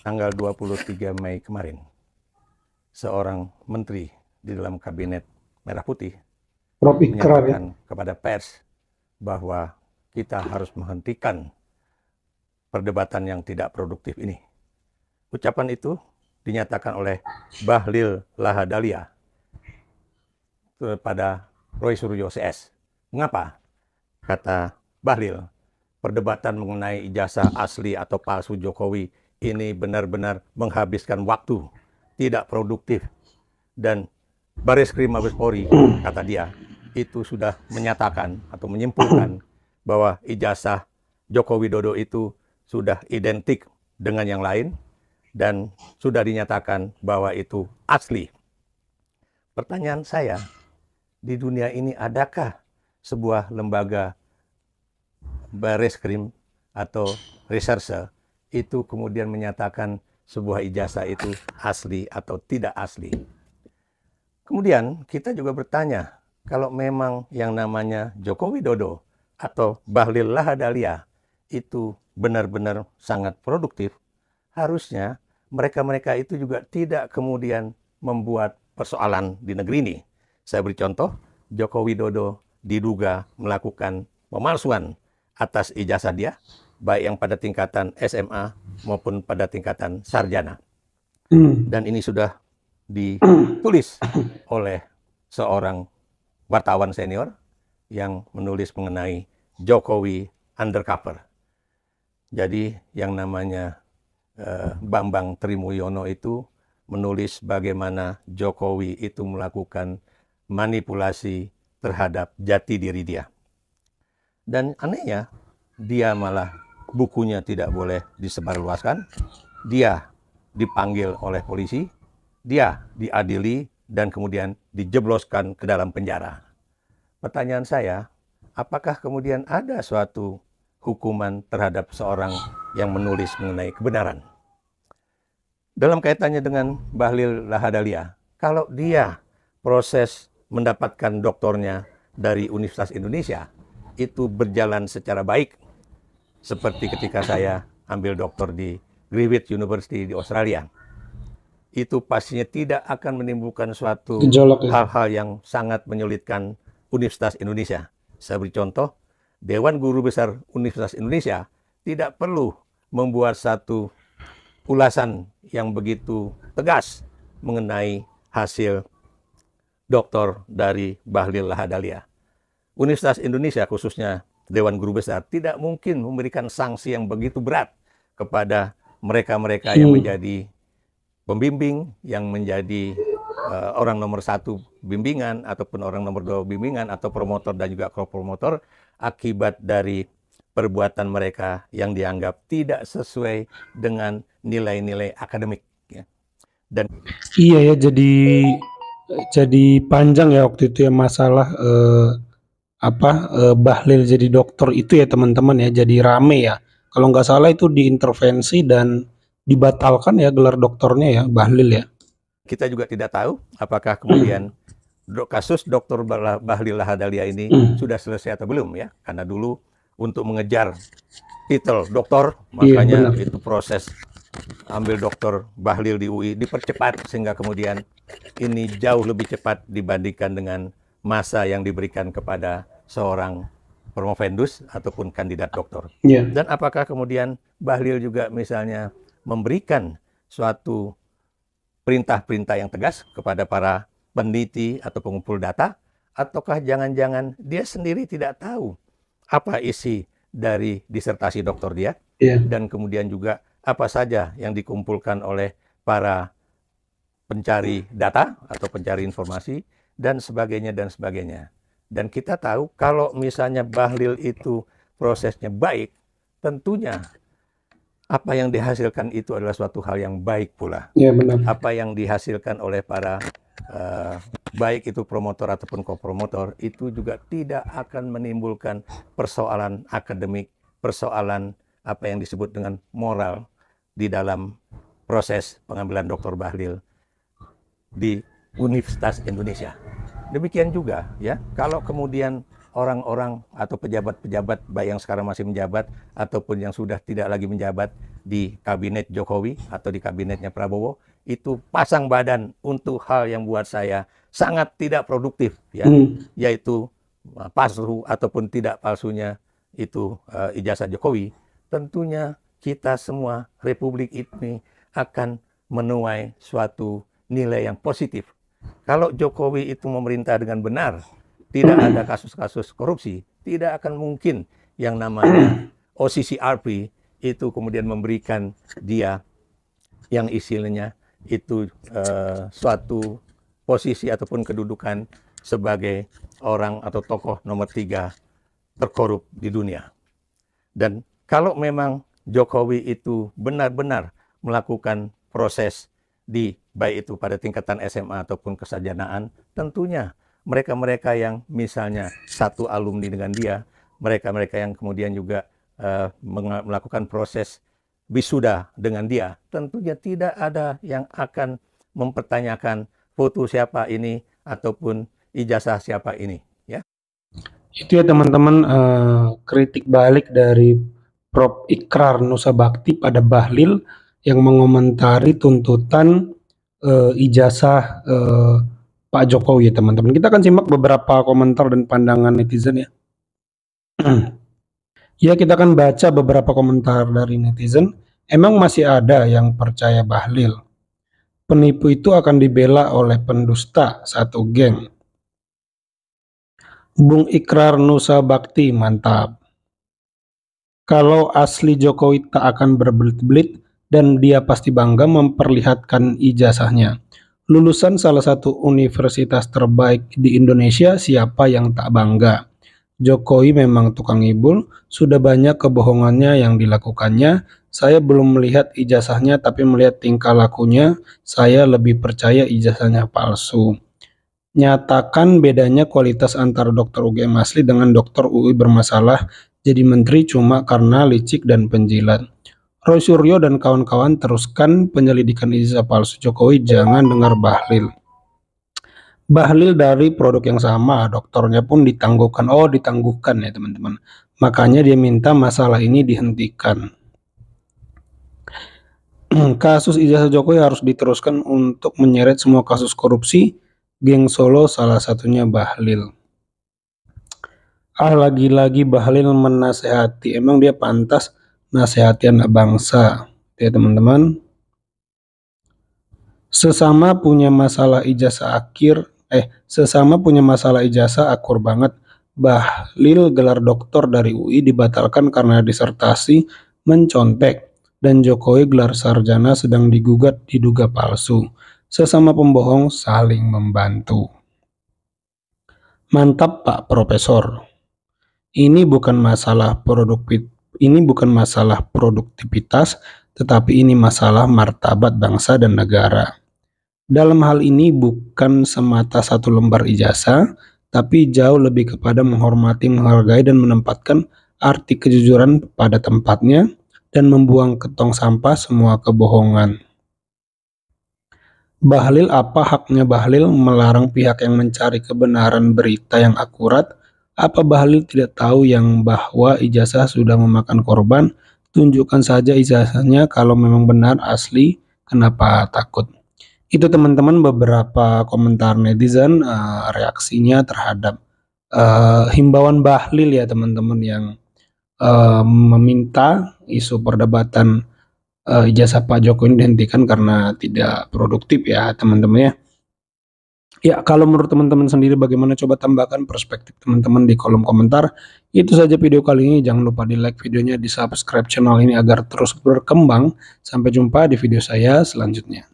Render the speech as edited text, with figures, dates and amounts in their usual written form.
tanggal 23 Mei kemarin, seorang menteri di dalam kabinet Merah Putih Prof. Ikrar ya. menyatakan kepada pers bahwa kita harus menghentikan perdebatan yang tidak produktif ini. Ucapan itu dinyatakan oleh Bahlil Lahadalia kepada Roy Suryo CS. Mengapa? Kata Bahlil, perdebatan mengenai ijazah asli atau palsu Jokowi ini benar-benar menghabiskan waktu, tidak produktif. Dan Bareskrim Mabes Polri, kata dia, itu sudah menyatakan atau menyimpulkan bahwa ijazah Joko Widodo itu sudah identik dengan yang lain dan sudah dinyatakan bahwa itu asli. Pertanyaan saya, di dunia ini adakah sebuah lembaga Bareskrim atau reserse itu kemudian menyatakan sebuah ijazah itu asli atau tidak asli? Kemudian kita juga bertanya, kalau memang yang namanya Joko Widodo atau Bahlil Lahadalia itu benar-benar sangat produktif, harusnya mereka-mereka itu juga tidak kemudian membuat persoalan di negeri ini. Saya beri contoh, Joko Widodo diduga melakukan pemalsuan atas ijazah dia, baik yang pada tingkatan SMA maupun pada tingkatan sarjana. Dan ini sudah ditulis oleh seorang wartawan senior yang menulis mengenai Jokowi undercover. Jadi yang namanya Bambang Trimulyono itu menulis bagaimana Jokowi itu melakukan manipulasi terhadap jati diri dia. Dan anehnya, dia malah bukunya tidak boleh disebarluaskan, dia dipanggil oleh polisi, dia diadili dan kemudian dijebloskan ke dalam penjara. Pertanyaan saya, apakah kemudian ada suatu hukuman terhadap seorang yang menulis mengenai kebenaran? Dalam kaitannya dengan Bahlil Lahadalia, kalau dia proses mendapatkan doktornya dari Universitas Indonesia itu berjalan secara baik, seperti ketika saya ambil doktor di Griffith University di Australia, itu pastinya tidak akan menimbulkan suatu hal-hal yang sangat menyulitkan Universitas Indonesia. Saya beri contoh, Dewan Guru Besar Universitas Indonesia tidak perlu membuat satu ulasan yang begitu tegas mengenai hasil doktor dari Bahlil Lahadalia. Universitas Indonesia, khususnya Dewan Guru Besar, tidak mungkin memberikan sanksi yang begitu berat kepada mereka-mereka yang menjadi pembimbing, yang menjadi orang nomor satu bimbingan, ataupun orang nomor dua bimbingan, atau promotor dan juga co-promotor, akibat dari perbuatan mereka yang dianggap tidak sesuai dengan nilai-nilai akademik. Ya. Dan iya ya, jadi panjang ya waktu itu ya masalah Bahlil jadi dokter itu ya teman-teman ya, jadi rame ya. Kalau nggak salah itu diintervensi dan dibatalkan ya gelar doktornya ya Bahlil ya. Kita juga tidak tahu apakah kemudian kasus Dr. Bahlil Lahadalia ini sudah selesai atau belum ya. Karena dulu untuk mengejar titel doktor, makanya itu proses ambil doktor Bahlil di UI dipercepat sehingga kemudian ini jauh lebih cepat dibandingkan dengan masa yang diberikan kepada seorang promovendus ataupun kandidat doktor. Dan apakah kemudian Bahlil juga misalnya memberikan suatu perintah-perintah yang tegas kepada para peneliti atau pengumpul data, ataukah jangan-jangan dia sendiri tidak tahu apa isi dari disertasi doktor dia, dan kemudian juga apa saja yang dikumpulkan oleh para pencari data atau pencari informasi, dan sebagainya, dan sebagainya. Dan kita tahu kalau misalnya Bahlil itu prosesnya baik, tentunya apa yang dihasilkan itu adalah suatu hal yang baik pula. Apa yang dihasilkan oleh para baik itu promotor ataupun kopromotor itu juga tidak akan menimbulkan persoalan akademik, persoalan apa yang disebut dengan moral di dalam proses pengambilan Dr. Bahlil di Universitas Indonesia. Demikian juga ya, kalau kemudian orang-orang atau pejabat-pejabat baik yang sekarang masih menjabat ataupun yang sudah tidak lagi menjabat di kabinet Jokowi atau di kabinetnya Prabowo itu pasang badan untuk hal yang buat saya sangat tidak produktif, ya, yaitu palsu ataupun tidak palsunya itu ijazah Jokowi. Tentunya kita semua Republik ini akan menuai suatu nilai yang positif. Kalau Jokowi itu memerintah dengan benar, tidak ada kasus-kasus korupsi, tidak akan mungkin yang namanya OCCRP itu kemudian memberikan dia yang istilahnya itu suatu posisi ataupun kedudukan sebagai orang atau tokoh nomor 3 terkorup di dunia. Dan kalau memang Jokowi itu benar-benar melakukan proses di baik itu pada tingkatan SMA ataupun kesarjanaan, tentunya mereka-mereka yang misalnya satu alumni dengan dia, mereka-mereka yang kemudian juga melakukan proses wisuda dengan dia, tentunya tidak ada yang akan mempertanyakan foto siapa ini ataupun ijazah siapa ini, ya. Itu ya teman-teman, kritik balik dari Prof. Ikrar Nusa Bakti pada Bahlil yang mengomentari tuntutan ijazah Pak Jokowi ya teman-teman. Kita akan simak beberapa komentar dan pandangan netizen ya. Ya, kita akan baca beberapa komentar dari netizen. Emang masih ada yang percaya Bahlil? Penipu itu akan dibela oleh pendusta satu geng. Bung Ikrar Nusa Bakti, mantap. Kalau asli Jokowi tak akan berbelit-belit dan dia pasti bangga memperlihatkan ijazahnya. Lulusan salah satu universitas terbaik di Indonesia, siapa yang tak bangga? Jokowi memang tukang ngibul, sudah banyak kebohongannya yang dilakukannya. Saya belum melihat ijazahnya, tapi melihat tingkah lakunya, saya lebih percaya ijazahnya palsu. Nyatakan bedanya kualitas antara dokter UGM asli dengan dokter UI bermasalah jadi menteri cuma karena licik dan penjilat. Roy Suryo dan kawan-kawan teruskan penyelidikan ijazah palsu Jokowi, jangan dengar Bahlil. Bahlil dari produk yang sama, dokternya pun ditangguhkan. Oh, ditangguhkan ya teman-teman. Makanya dia minta masalah ini dihentikan. Kasus ijazah Jokowi harus diteruskan untuk menyeret semua kasus korupsi. Geng Solo salah satunya Bahlil. Lagi-lagi Bahlil menasehati. Emang dia pantas nasehati anak bangsa, ya teman-teman. Sesama punya masalah ijazah akur banget. Bahlil gelar doktor dari UI dibatalkan karena disertasi mencontek, dan Jokowi gelar sarjana sedang digugat diduga palsu. Sesama pembohong saling membantu. Mantap Pak Profesor. Ini bukan masalah produktivitas, tetapi ini masalah martabat bangsa dan negara. Dalam hal ini bukan semata satu lembar ijazah, tapi jauh lebih kepada menghormati, menghargai, dan menempatkan arti kejujuran pada tempatnya dan membuang ke tong sampah semua kebohongan. Bahlil, apa haknya Bahlil melarang pihak yang mencari kebenaran berita yang akurat? Apa Bahlil tidak tahu yang bahwa ijazah sudah memakan korban? Tunjukkan saja ijazahnya kalau memang benar asli, kenapa takut? Itu teman-teman beberapa komentar netizen reaksinya terhadap himbauan Bahlil ya teman-teman, yang meminta isu perdebatan ijazah Pak Jokowi dihentikan karena tidak produktif ya teman-teman ya. Ya, kalau menurut teman-teman sendiri bagaimana, coba tambahkan perspektif teman-teman di kolom komentar. Itu saja video kali ini, jangan lupa di like videonya, di subscribe channel ini agar terus berkembang. Sampai jumpa di video saya selanjutnya.